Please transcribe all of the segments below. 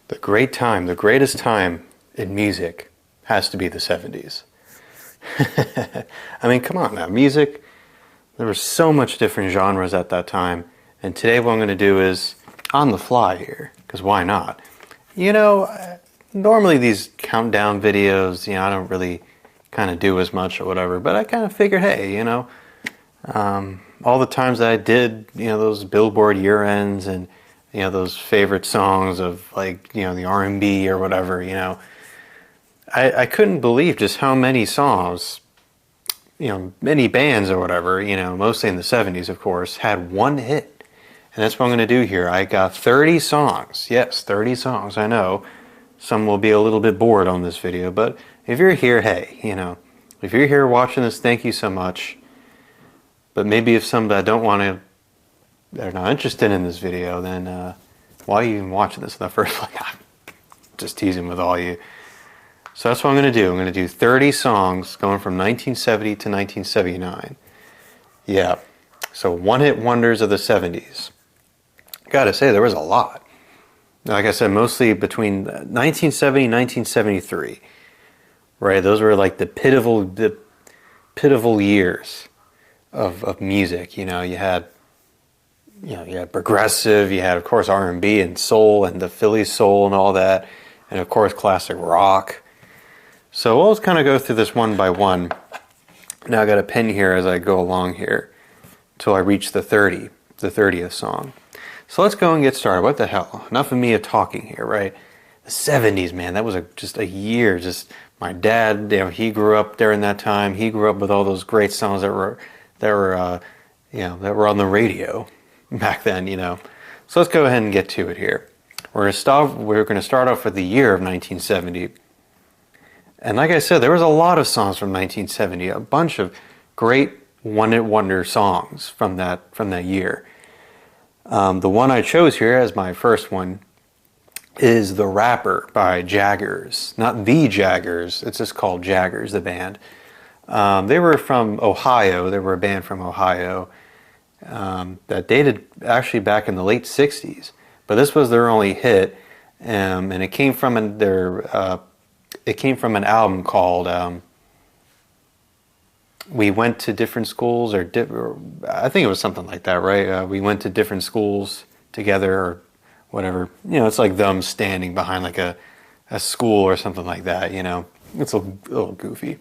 The great time, the greatest time in music has to be the 70s. I mean, come on now. Music, there were so much different genres at that time. And today what I'm going to do is on the fly here, because why not? You know, normally these countdown videos, I don't really kind of do as much or whatever, but I kind of figured, hey, all the times that I did, those Billboard year ends and, those favorite songs of like, the R&B or whatever, I couldn't believe just how many songs, many bands or whatever, mostly in the 70s, of course, had one hit. And that's what I'm going to do here. I got 30 songs. Yes, 30 songs. I know some will be a little bit bored on this video, but if you're here, hey, if you're here watching this, thank you so much. But maybe if some that don't want to, they're not interested in this video, then why are you even watching this in the first place? I'm just teasing with all you. So that's what I'm going to do. I'm going to do 30 songs going from 1970 to 1979. Yeah, so one-hit wonders of the 70s. Gotta say, there was a lot. Like I said, mostly between 1970 and 1973. Right, those were like the pitiful years of music. You had progressive, you had of course R&B and soul and the Philly soul and all that, and of course classic rock. So we'll just kind of go through this one by one. Now I got a pen here as I go along here till I reach the 30th song. So let's go and get started. What the hell? Enough of me talking here, right? The 70s, man, that was just a year. Just my dad, he grew up during that time. He grew up with all those great songs that were on the radio back then, So let's go ahead and get to it here. We're going to start off with the year of 1970. And like I said, there was a lot of songs from 1970, a bunch of great one-hit wonder songs from that year. The one I chose here as my first one is The Rapper by Jaggers. Not the Jaggers, it's just called Jaggers, the band. They were from Ohio. They were a band from Ohio that dated actually back in the late 60s. But this was their only hit, and it came from an album called We Went to Different Schools, or I think it was something like that, right? We went to different schools together, or whatever. It's like them standing behind like a school or something like that, It's a little goofy.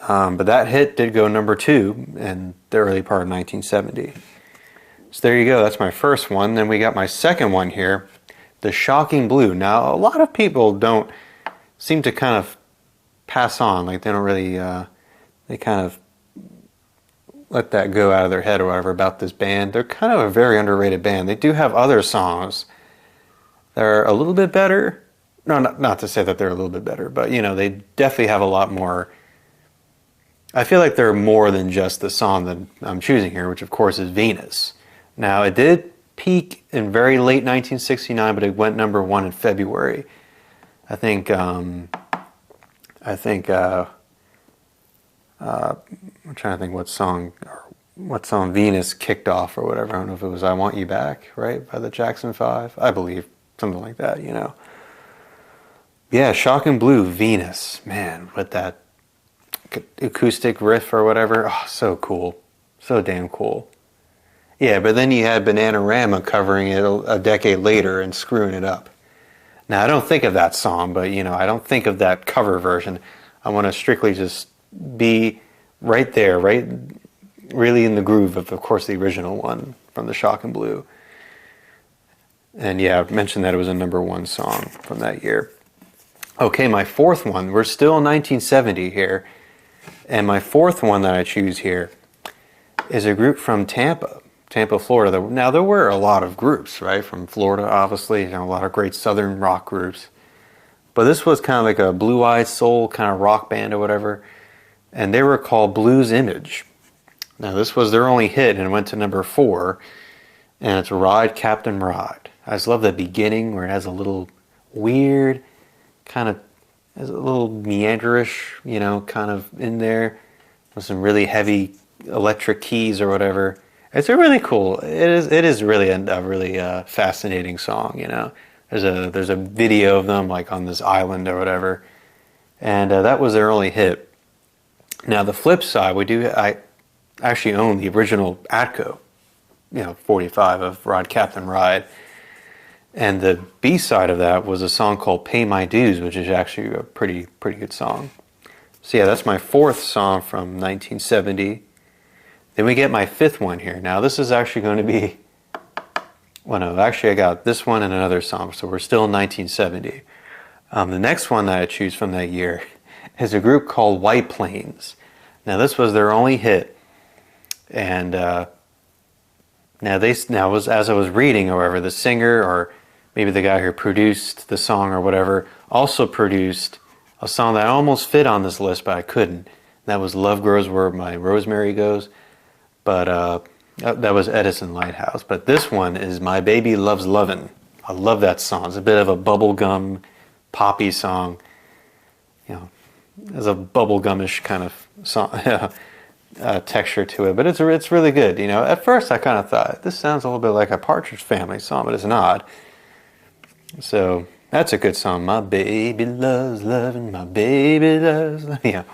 But that hit did go number 2 in the early part of 1970. So there you go, that's my first one. Then we got my second one here, The Shocking Blue. Now, a lot of people don't seem to kind of pass on, like they don't really, they kind of let that go out of their head or whatever about this band. They're kind of a very underrated band. They do have other songs that are a little bit better. No, not to say that they're a little bit better, but they definitely have a lot more. I feel like they're more than just the song that I'm choosing here, which of course is Venus. Now, it did peak in very late 1969, but it went number 1 in February. I'm trying to think what song Venus kicked off or whatever. I don't know if it was I Want You Back, right, by the Jackson 5. I believe something like that, Yeah, Shocking Blue, Venus, man, with that acoustic riff or whatever. Oh, so cool, so damn cool. Yeah, but then you had Bananarama covering it a decade later and screwing it up. Now, I don't think of that song, but I don't think of that cover version. I want to strictly just be right there, right, really in the groove of course, the original one from the Shocking Blue. And yeah, I mentioned that it was a number 1 song from that year. Okay, my fourth one, we're still in 1970 here, and my fourth one that I choose here is a group from Tampa, Florida. Now, there were a lot of groups, right, from Florida, obviously, a lot of great southern rock groups. But this was kind of like a blue-eyed soul kind of rock band or whatever, and they were called Blues Image. Now, this was their only hit, and it went to number 4, and it's Ride, Captain Ride. I just love the beginning where it has a little weird, kind of, has a little meanderish, kind of in there, with some really heavy electric keys or whatever. It's a really cool, it is really a really fascinating song, There's a video of them like on this island or whatever, and that was their only hit. Now the flip side, I actually own the original Atco, 45 of Ride Captain Ride, and the B side of that was a song called "Pay My Dues," which is actually a pretty good song. So yeah, that's my fourth song from 1970. Then we get my fifth one here. Now this is actually going to be, well no, actually I got this one and another song, so we're still in 1970. The next one that I choose from that year is a group called White Plains. Now this was their only hit, and as I was reading, however, the singer or maybe the guy who produced the song or whatever also produced a song that almost fit on this list, but I couldn't. That was "Love Grows Where My Rosemary Goes," but that was Edison Lighthouse. But this one is "My Baby Loves Lovin'." I love that song. It's a bit of a bubblegum poppy song. There's a bubblegumish kind of song, texture to it, but it's really good. At first I kind of thought this sounds a little bit like a Partridge Family song, but it's not. So that's a good song. My baby loves loving, my baby loves,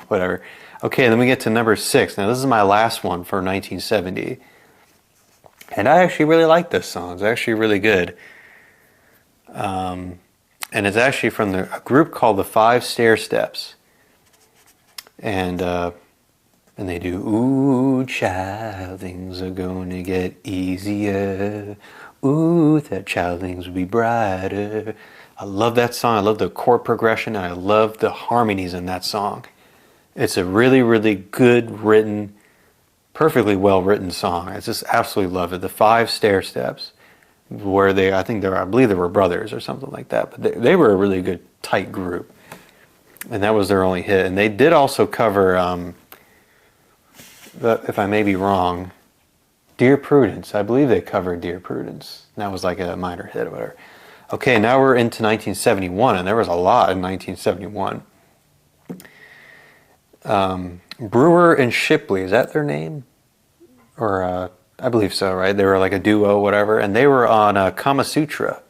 whatever. Okay, then we get to number 6. Now this is my last one for 1970. And I actually really like this song. It's actually really good. And it's actually from a group called the 5 Stair Steps. And they do, "Ooh, child, things are gonna get easier. Ooh, that child, things will be brighter." I love that song. I love the chord progression, and I love the harmonies in that song. It's a really good written, perfectly well written song. I just absolutely love it. The 5 Stair Steps, where I believe they were brothers or something like that, but they were a really good tight group, and that was their only hit. And they did also cover, if I may be wrong, "Dear Prudence." I believe they covered "Dear Prudence." That was like a minor hit or whatever. Okay, now we're into 1971, and there was a lot in 1971. Brewer and Shipley, is that their name? Or, I believe so, right? They were like a duo, whatever, and they were on Kama Sutra.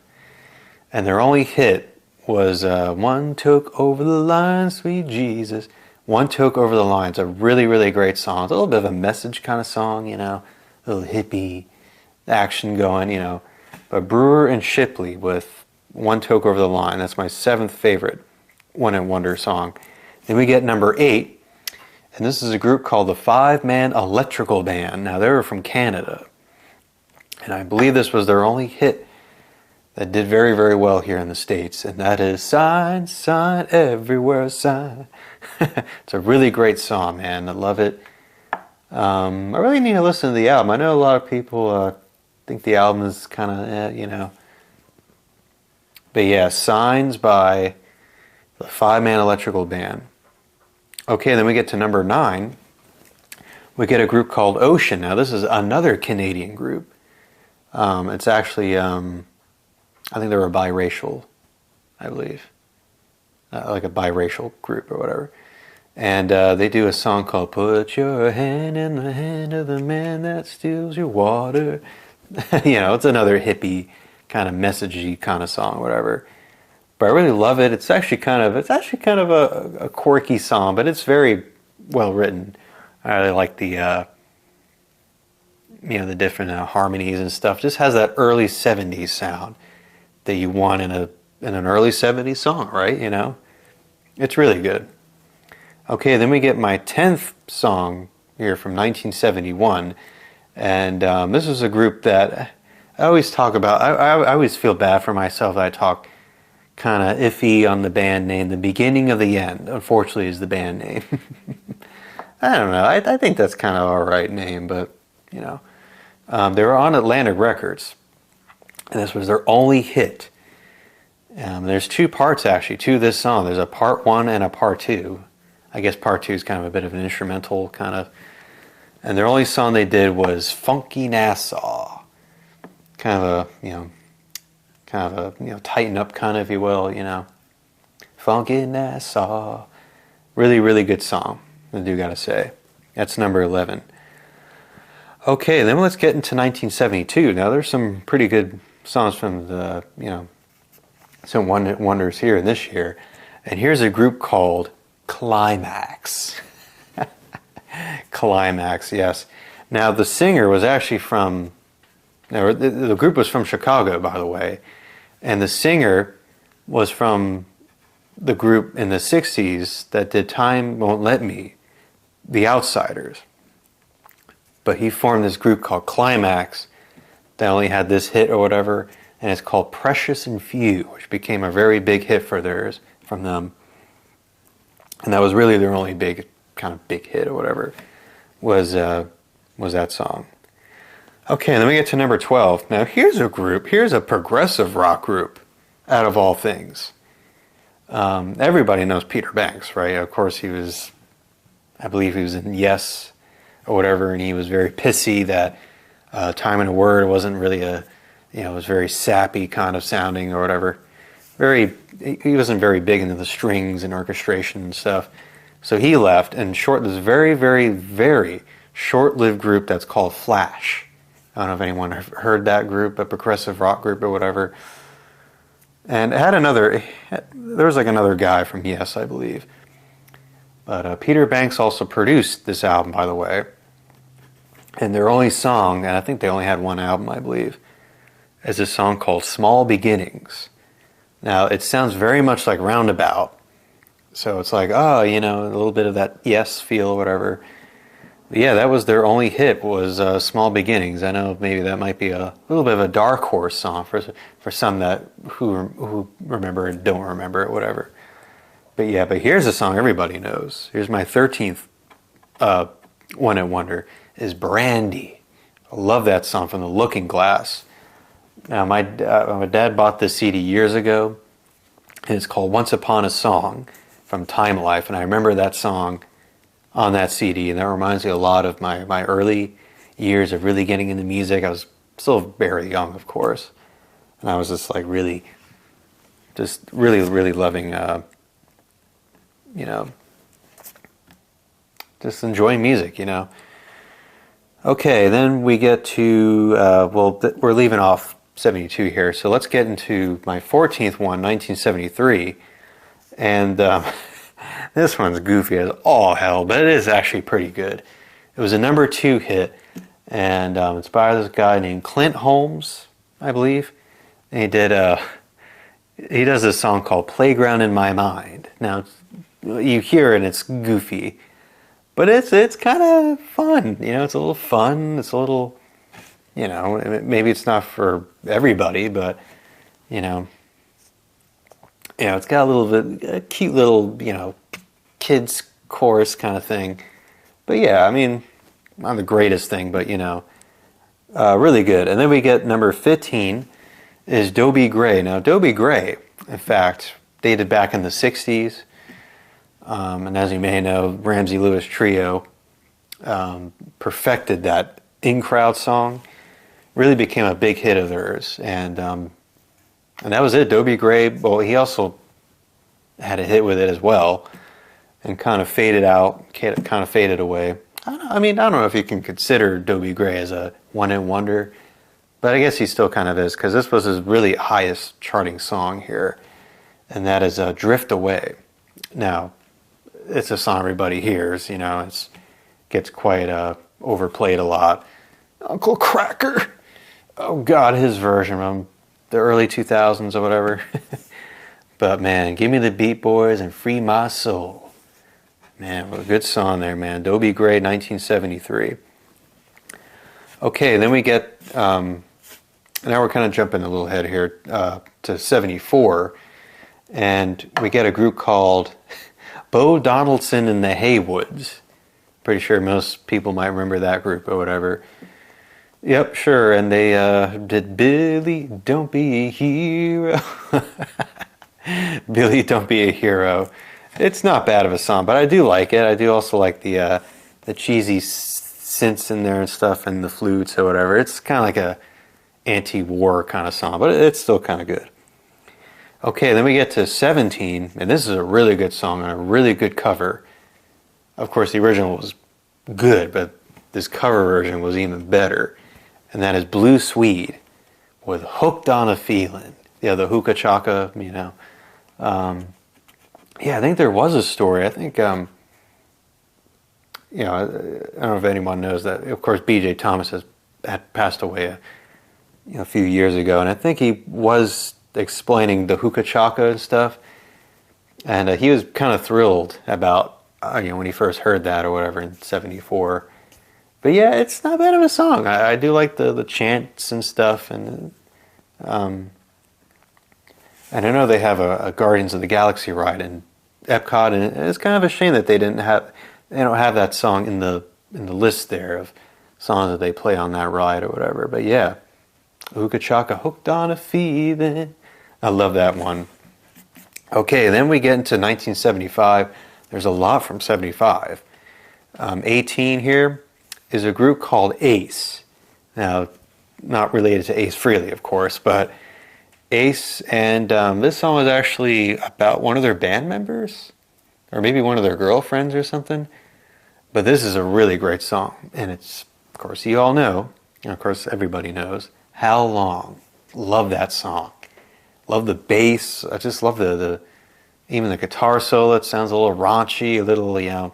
And their only hit was "One Took Over the Line, Sweet Jesus." "One Took Over the Line." It's a really great song. It's a little bit of a message kind of song, a little hippie action going, But Brewer and Shipley with "One Took Over the Line." That's my 7th favorite one-hit wonder song. Then we get number 8, and this is a group called the 5-Man Electrical Band. Now they were from Canada, and I believe this was their only hit that did very well here in the States, and that is "Sign, Sign, Everywhere Sign." It's a really great song, man. I love it. I really need to listen to the album. I know a lot of people think the album is kind of, But yeah, "Signs" by the 5-Man Electrical Band. Okay, then we get to number 9. We get a group called Ocean. Now this is another Canadian group. It's actually, I think they were biracial, I believe. Like a biracial group or whatever. And they do a song called "Put Your Hand in the Hand of the Man That Steals Your Water." It's another hippie kind of messagey kind of song, whatever. But I really love it. It's actually kind of a quirky song, but it's very well written. I really like the the different harmonies and stuff. Just has that early 70s sound that you want in an early 70s song, right? It's really good. Okay, then we get my 10th song here from 1971, and this is a group that I always talk about. I always feel bad for myself that I talk kind of iffy on the band name. The Beginning of the End, unfortunately, is the band name. I don't know. I think that's kind of all right name, but they were on Atlantic Records, and this was their only hit. There's 2 parts actually to this song. There's a part 1 and a part 2. I guess part 2 is kind of a bit of an instrumental kind of. And their only song they did was "Funky Nassau." Kind of a tighten up kind of, if you will, "Funky Nassau." Really good song, I do gotta say. That's number 11. Okay, then let's get into 1972. Now there's some pretty good songs from the some wonders here in this year. And here's a group called Climax. Climax, yes. Now the singer was actually from, the group was from Chicago, by the way. And the singer was from the group in the 60s that did Time Won't Let Me, The Outsiders. But he formed this group called Climax that only had this hit or whatever, and it's called Precious and Few, which became a very big hit from them. And that was really their only big hit or whatever, was that song. Okay, and then we get to number 12. Now here's a progressive rock group, out of all things. Everybody knows Peter Banks, right? Of course I believe he was in Yes or whatever, and he was very pissy that Time and a Word wasn't really it was very sappy kind of sounding or whatever. He wasn't very big into the strings and orchestration and stuff. So he left, and this very, very, very short-lived group that's called Flash. I don't know if anyone heard that group, a progressive rock group or whatever. And there was like another guy from Yes, I believe. But Peter Banks also produced this album, by the way. And their only song, and I think they only had one album, I believe, is a song called Small Beginnings. Now, it sounds very much like Roundabout. So it's like, a little bit of that Yes feel or whatever. But yeah, that was their only hit, was Small Beginnings. I know maybe that might be a little bit of a dark horse song for some who remember and don't remember it, whatever. But here's a song everybody knows. Here's my 13th one-hit wonder, is Brandy. I love that song from The Looking Glass. Now, my dad bought this CD years ago, and it's called Once Upon a Song from Time Life, and I remember that song on that CD, and that reminds me a lot of my early years of really getting into music. I was still very young, of course, and I was just like really loving, just enjoying music, Okay, then we get to, we're leaving off 72 here, so let's get into my 14th one, 1973, and this one's goofy as all hell, but it is actually pretty good. It was a number 2 hit, and it's by this guy named Clint Holmes, I believe, and he does this song called Playground in My Mind. Now, you hear it and it's goofy, but it's kind of fun, it's a little fun, it's a little, maybe it's not for everybody, but, it's got a little bit, a cute little, kids chorus kind of thing. But yeah, I mean, not the greatest thing, but, really good. And then we get number 15 is Dobie Gray. Now, Dobie Gray, in fact, dated back in the 60s. And as you may know, Ramsey Lewis Trio perfected that in-crowd song. Really became a big hit of theirs. And that was it. Dobie Gray, well, he also had a hit with it as well. And kind of faded away. I don't know if you can consider Dobie Gray as a one-hit wonder. But I guess he still kind of is, because this was his really highest charting song here. And that is Drift Away. Now, it's a song everybody hears, it gets quite overplayed a lot. Uncle Cracker. Oh God, his version from the early 2000s or whatever. But man, give me the Beat Boys and free my soul. Man, what a good song there, man. Dobie Gray, 1973. Okay, then we get, now we're kind of jumping a little ahead here to 74. And we get a group called Bo Donaldson and the Haywoods. Pretty sure most people might remember that group or whatever. Yep, sure. And they did Billy, Don't Be a Hero. Billy, Don't Be a Hero. It's not bad of a song, but I do like it. I do also like the cheesy synths in there and stuff, and the flutes or whatever. It's kind of like a anti-war kind of song, but it's still kind of good. Okay, then we get to 17, and this is a really good song and a really good cover. Of course, the original was good, but this cover version was even better. And that is Blue Swede with Hooked on a Feeling. Yeah, the hookah chaka, you know. Yeah, I think there was a story. I think, you know, I don't know if anyone knows that. Of course, B.J. Thomas had passed away a few years ago, and I think he was explaining the hookah chaka and stuff, and he was kind of thrilled about when he first heard that or whatever in '74. But yeah, it's not bad of a song. I do like the chants and stuff, and I know they have a Guardians of the Galaxy ride in Epcot, and it's kind of a shame that they don't have that song in the list there of songs that they play on that ride or whatever. But yeah, Hookah Chaka, Hooked on a Feeling. I love that one. Okay, then we get into 1975. There's a lot from 75. 18 here is a group called Ace. Now, not related to Ace Frehley, of course, but Ace, and this song was actually about one of their band members, or maybe one of their girlfriends or something. But this is a really great song, and it's, of course, you all know, and of course everybody knows, How Long. Love that song. Love the bass. I just love even the guitar solo. It sounds a little raunchy, a little, a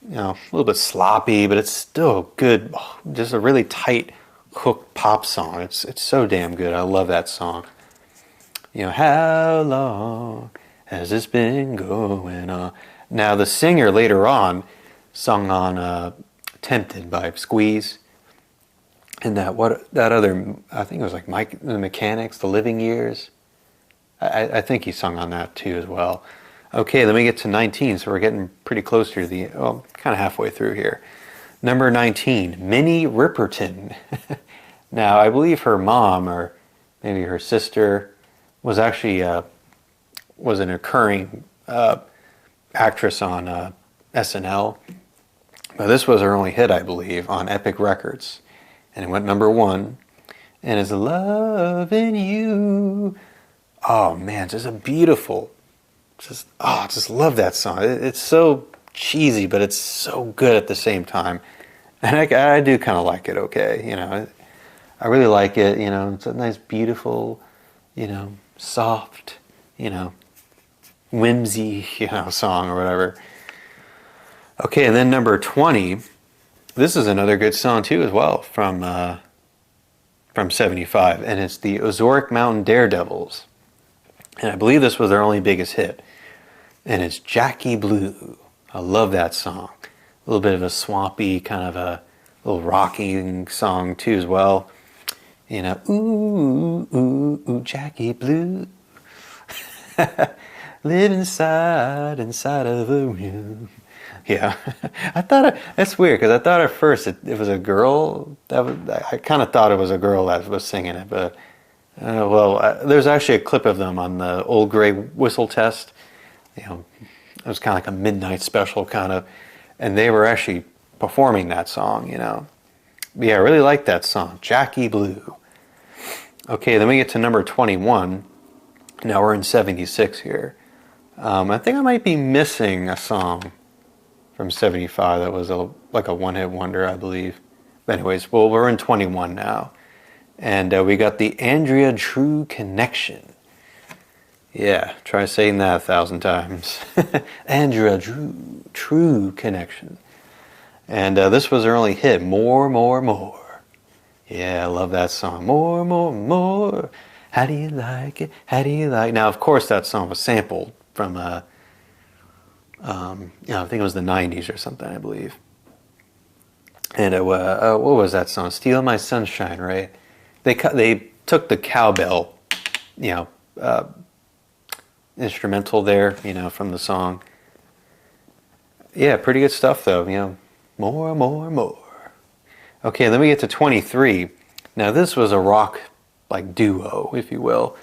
little bit sloppy, but it's still good. Just a really tight, hook pop song. It's so damn good. I love that song. How long has this been going on? Now the singer later on sung on Tempted by Squeeze. And that other, I think it was like Mike the Mechanics, The Living Years. I think he sung on that too as well. Okay, then we get to 19, so we're getting pretty close to kind of halfway through here. Number 19, Minnie Riperton. Now, I believe her mom, or maybe her sister, was actually was an occurring actress on SNL. But this was her only hit, I believe, on Epic Records. And it went number 1. And it's Loving You. Oh, man, just a beautiful, just love that song. It's so cheesy, but it's so good at the same time. And I do kind of like it, okay, I really like it, it's a nice, beautiful, soft, whimsy, song or whatever. Okay, and then number 20, this is another good song too as well from 75, and it's the Ozark Mountain Daredevils. And I believe this was their only biggest hit. And it's Jackie Blue. I love that song. A little bit of a swampy, kind of a little rocking song too as well. Ooh, ooh, ooh, Jackie Blue. Live inside of a room. Yeah. That's weird, because I thought at first it was a girl. I kind of thought it was a girl that was singing it, but there's actually a clip of them on the Old Grey Whistle Test. It was kind of like a midnight special kind of, and they were actually performing that song, But yeah, I really like that song, Jackie Blue. Okay, then we get to number 21. Now we're in 76 here. I think I might be missing a song from 75 that was like a one-hit wonder, I believe. But anyways, we're in 21 now. And we got the Andrea True Connection. Yeah, try saying that 1,000 times. Andrea True Connection. And this was her only hit, More, More, More. Yeah, I love that song. More, more, more. How do you like it? How do you like it? Now, of course, that song was sampled from, I think it was the 90s or something, I believe. And what was that song? Steal My Sunshine, right? They took the cowbell, instrumental there, from the song. Yeah, pretty good stuff though, More, more, more. Okay, then we get to 23. Now this was a rock like duo, if you will,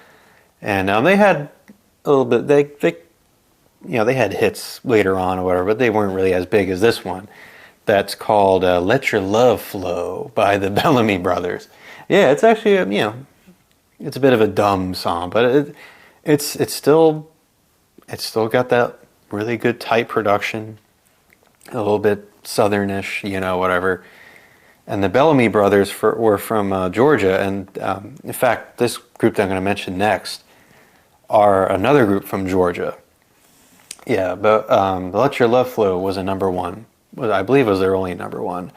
and they had a little bit. They had hits later on or whatever, but they weren't really as big as this one. That's called "Let Your Love Flow" by the Bellamy Brothers. Yeah, it's actually it's a bit of a dumb song, but it's still got that really good tight production, a little bit southernish, whatever. And the Bellamy brothers were from Georgia, and in fact, this group that I'm going to mention next are another group from Georgia. Yeah, but Let Your Love Flow was a number one. I believe it was their only number one.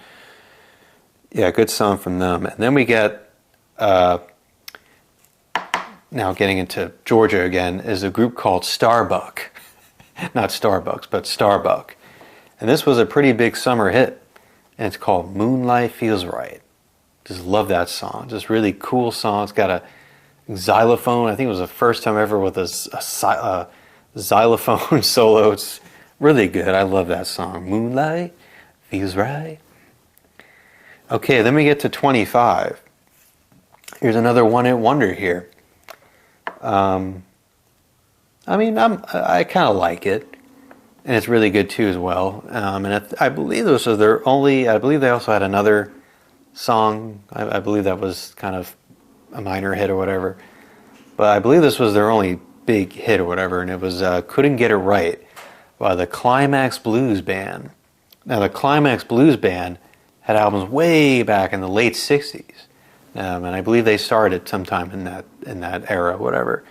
Yeah, good song from them. And then we get, now getting into Georgia again, is a group called Starbuck. Not Starbucks, but Starbuck. And this was a pretty big summer hit. And it's called Moonlight Feels Right. Just love that song. Just really cool song. It's got a xylophone. I think it was the first time ever with a xylophone solo. It's really good. I love that song. Moonlight Feels Right. Okay, then we get to 25. Here's another one-hit wonder here. I kind of like it. And it's really good too as well. And I believe this was their only, I believe they also had another song. I believe that was kind of a minor hit or whatever. But I believe this was their only big hit or whatever. And it was Couldn't Get It Right by the Climax Blues Band. Now the Climax Blues Band had albums way back in the late 60s. And I believe they started sometime in that era, whatever.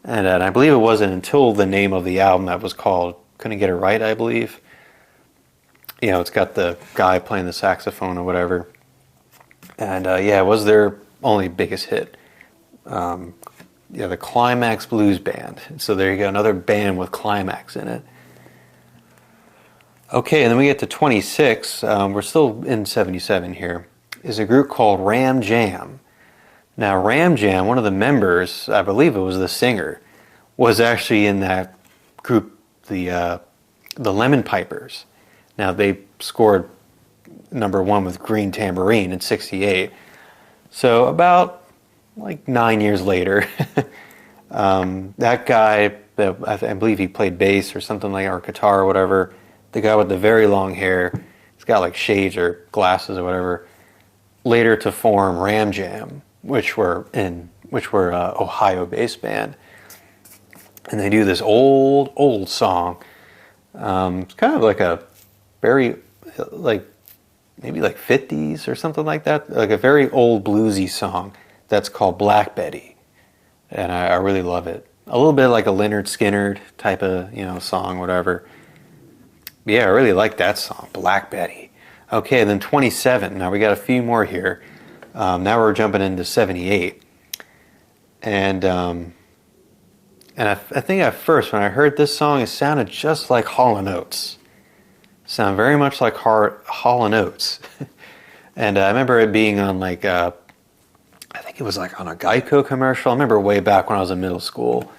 And I believe it wasn't until the name of the album that was called Couldn't Get It Right, I believe. You know, it's got the guy playing the saxophone or whatever. And it was their only biggest hit. The Climax Blues Band. So there you go, another band with climax in it. Okay, and then we get to 26. We're still in 77 here. Is a group called Ram Jam. Now, Ram Jam, one of the members, I believe it was the singer, was actually in that group, the Lemon Pipers. Now, they scored number one with Green Tambourine in 68. So about like 9 years later, that guy, I believe he played bass or something like, or guitar or whatever, the guy with the very long hair, he's got like shades or glasses or whatever, later to form Ram Jam, which were Ohio-based band. And they do this old song. It's kind of like a very, maybe like 50s or something like that. Like a very old bluesy song that's called Black Betty. And I really love it. A little bit like a Lynyrd Skynyrd type of, song, whatever. Yeah, I really like that song, Black Betty. Okay, then 27. Now we got a few more here. Now we're jumping into 78. And I think at first when I heard this song, it sounded just like Hall & Oates. Sound very much like Hall & Oates. And I remember it being on I think it was like on a Geico commercial. I remember way back when I was in middle school.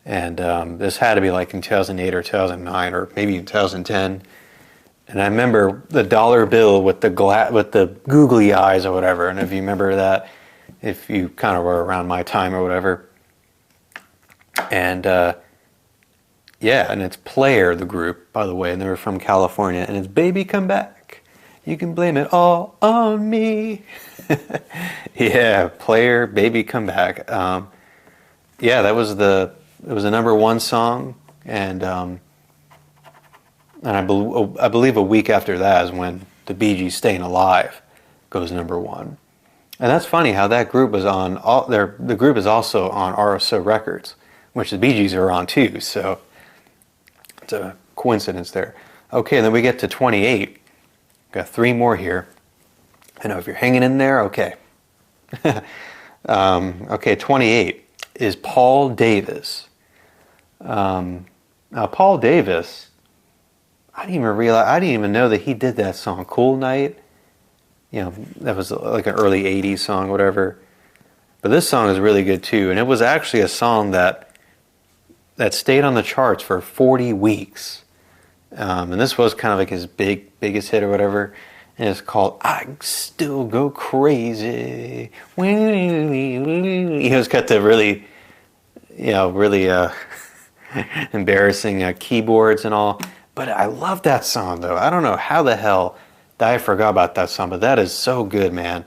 And this had to be like in 2008 or 2009 or maybe 2010. And I remember the dollar bill with the googly eyes or whatever. And if you remember that, if you kind of were around my time or whatever. And and it's Player, the group, by the way, and they were from California. And it's Baby Come Back. You can blame it all on me. Yeah, Player, Baby Come Back. That was it was a number one song, and I believe a week after that is when the Bee Gees' Staying Alive goes number one. And that's funny how that group was on the group is also on RSO Records, which the Bee Gees are on too, so it's a coincidence there. Okay, and then we get to 28. Got three more here. I know if you're hanging in there, okay. Okay, 28 is Paul Davis. Now, Paul Davis, I didn't even know that he did that song, Cool Night. That was like an early 80s song, whatever. But this song is really good too. And it was actually a song that stayed on the charts for 40 weeks. And this was kind of like his biggest hit or whatever. And it's called I Still Go Crazy. It's got the really embarrassing keyboards and all. But I love that song, though. I don't know how the hell I forgot about that song, but that is so good, man.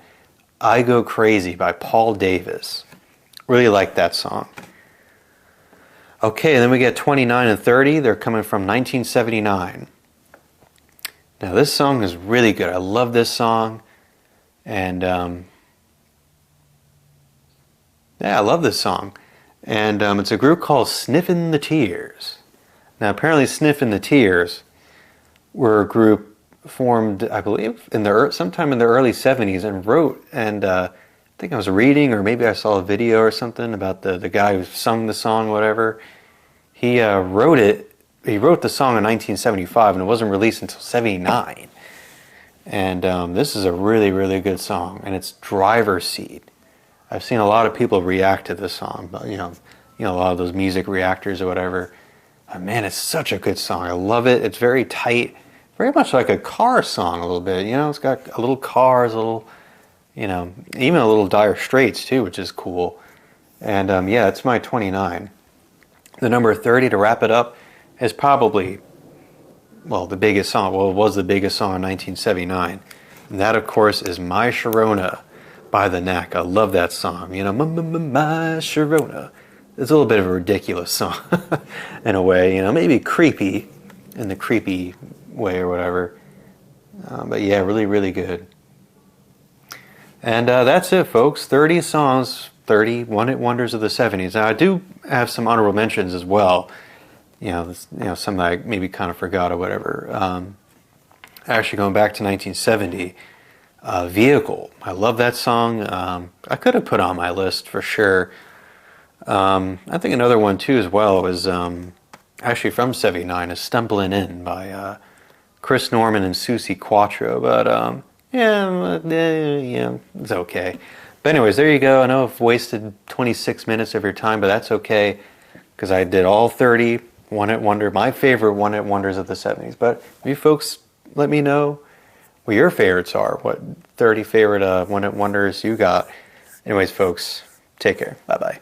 I Go Crazy by Paul Davis. Really like that song. Okay, and then we get 29 and 30. They're coming from 1979. Now this song is really good. I love this song. And yeah, I love this song. And it's a group called Sniffin' the Tears. Now apparently Sniffin' the Tears were a group formed, I believe, sometime in the early 70s and wrote, and I think I was reading, or maybe I saw a video or something about the guy who sung the song, whatever. He wrote the song in 1975 and it wasn't released until 79. And this is a really, really good song, and it's Driver's Seat. I've seen a lot of people react to this song, but you know, a lot of those music reactors or whatever. Man, it's such a good song. I love it. It's very tight, very much like a car song a little bit. You know, it's got a little cars, a little, you know, even a little Dire Straits too, which is cool. And yeah, it's my 29. The number 30 to wrap it up is probably, well, the biggest song. Well, it was the biggest song in 1979. And that, of course, is My Sharona by The Knack. I love that song. You know, My Sharona. It's a little bit of a ridiculous song in a way. You know, maybe creepy in the creepy way or whatever. But yeah, really, really good. And that's it, folks. 30 songs, 30 one-hit wonders of the 70s. Now, I do have some honorable mentions as well. You know, some that I maybe kind of forgot or whatever. Actually, going back to 1970, Vehicle. I love that song. I could have put on my list for sure. I think another one too as well was actually from 79 is Stumbling In by Chris Norman and Susie Quattro. But yeah, it's okay. But anyways, there you go. I know I've wasted 26 minutes of your time, but that's okay because I did all 30 one-hit wonder, my favorite one-hit wonders of the 70s. But you folks, let me know what your favorites are. What 30 favorite one-hit wonders you got. Anyways, folks, take care. Bye-bye.